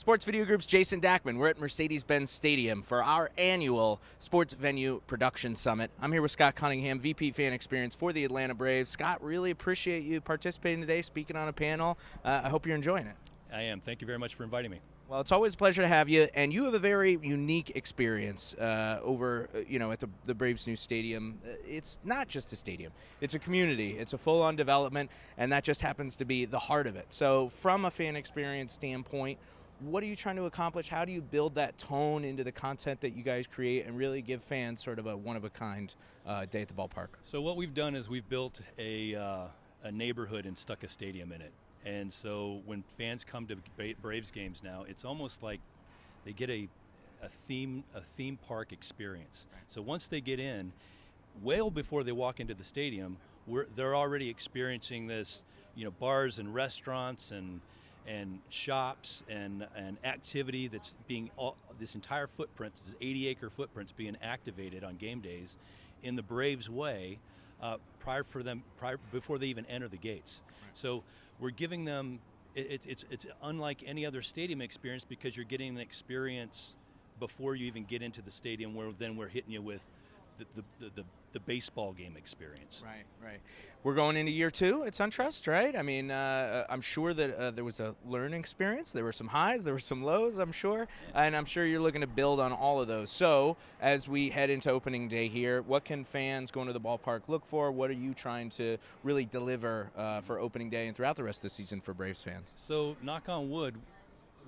Sports Video Group's Jason Dachman. We're at Mercedes-Benz Stadium for our annual Sports Venue Production Summit. I'm here with Scott Cunningham, VP Fan Experience for the Atlanta Braves. Scott, really appreciate you participating today, speaking on a panel. I hope you're enjoying it. I am. Thank you very much for inviting me. Well, it's always a pleasure to have you, and you have a very unique experience over, at the Braves' new stadium. It's not just a stadium; it's a community. It's a full-on development, and that just happens to be the heart of it. So, from a fan experience standpoint, what are you trying to accomplish? How do you build that tone into the content that you guys create, and really give fans sort of a one-of-a-kind day at the ballpark? So, what we've done is we've built a neighborhood and stuck a stadium in it. And so when fans come to Braves games now, it's almost like they get a theme park experience. So once they get in, well before they walk into the stadium, they're already experiencing this, bars and restaurants and shops and activity that's being this entire footprint, this 80-acre footprint's being activated on game days in the Braves way before they even enter the gates. Right. So we're giving them, it's unlike any other stadium experience because you're getting an experience before you even get into the stadium where then we're hitting you with the baseball game experience. Right. We're going into year 2 at SunTrust, right? I mean, I'm sure that there was a learning experience. There were some highs, there were some lows, I'm sure. Yeah. And I'm sure you're looking to build on all of those. So as we head into opening day here, what can fans going to the ballpark look for? What are you trying to really deliver for opening day and throughout the rest of the season for Braves fans? So knock on wood,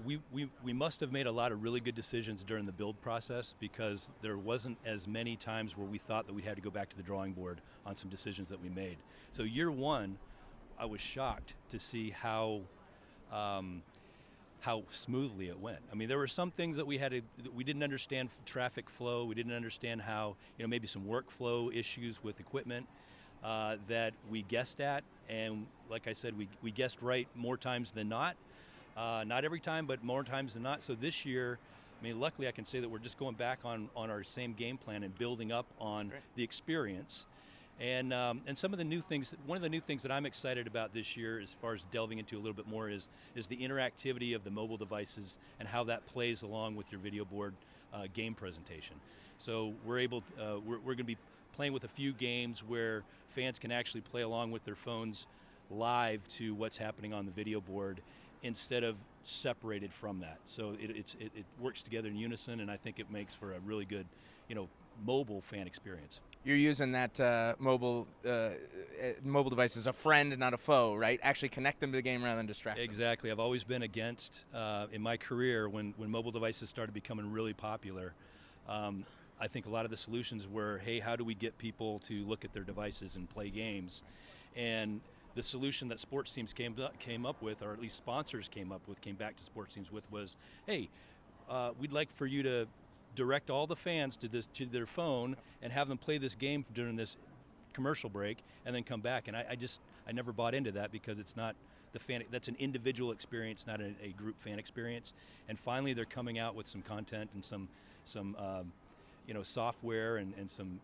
we must have made a lot of really good decisions during the build process because there wasn't as many times where we thought that we had to go back to the drawing board on some decisions that we made. So year 1, I was shocked to see how smoothly it went. I mean, there were some things that we didn't understand traffic flow. We didn't understand how, maybe some workflow issues with equipment that we guessed at. And like I said, we guessed right more times than not. Not every time, but more times than not. So this year, luckily I can say that we're just going back on our same game plan and building up on the experience. And some of the new things, one of the new things that I'm excited about this year as far as delving into a little bit more is the interactivity of the mobile devices and how that plays along with your video board game presentation. So we're going to be playing with a few games where fans can actually play along with their phones live to what's happening on the video board, instead of separated from that. So it works together in unison, and I think it makes for a really good, mobile fan experience. You're using that mobile device as a friend, not a foe, right? Actually connect them to the game rather than distract them. Exactly. I've always been against, in my career, when mobile devices started becoming really popular, I think a lot of the solutions were, hey, how do we get people to look at their devices and play games? And the solution that sports teams came up with, or at least sponsors came back to sports teams with, was, hey, we'd like for you to direct all the fans to their phone and have them play this game during this commercial break, and then come back. And I never bought into that because it's not the fan. That's an individual experience, not a group fan experience. And finally, they're coming out with some content and some software and some.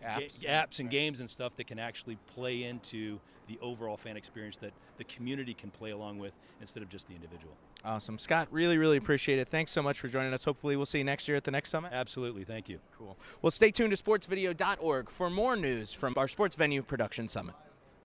Apps and games and stuff that can actually play into the overall fan experience that the community can play along with instead of just the individual. Awesome. Scott, really appreciate it. Thanks so much for joining us. Hopefully we'll see you next year at the next summit. Absolutely. Thank you. Cool. Well, stay tuned to sportsvideo.org for more news from our Sports Venue Production Summit.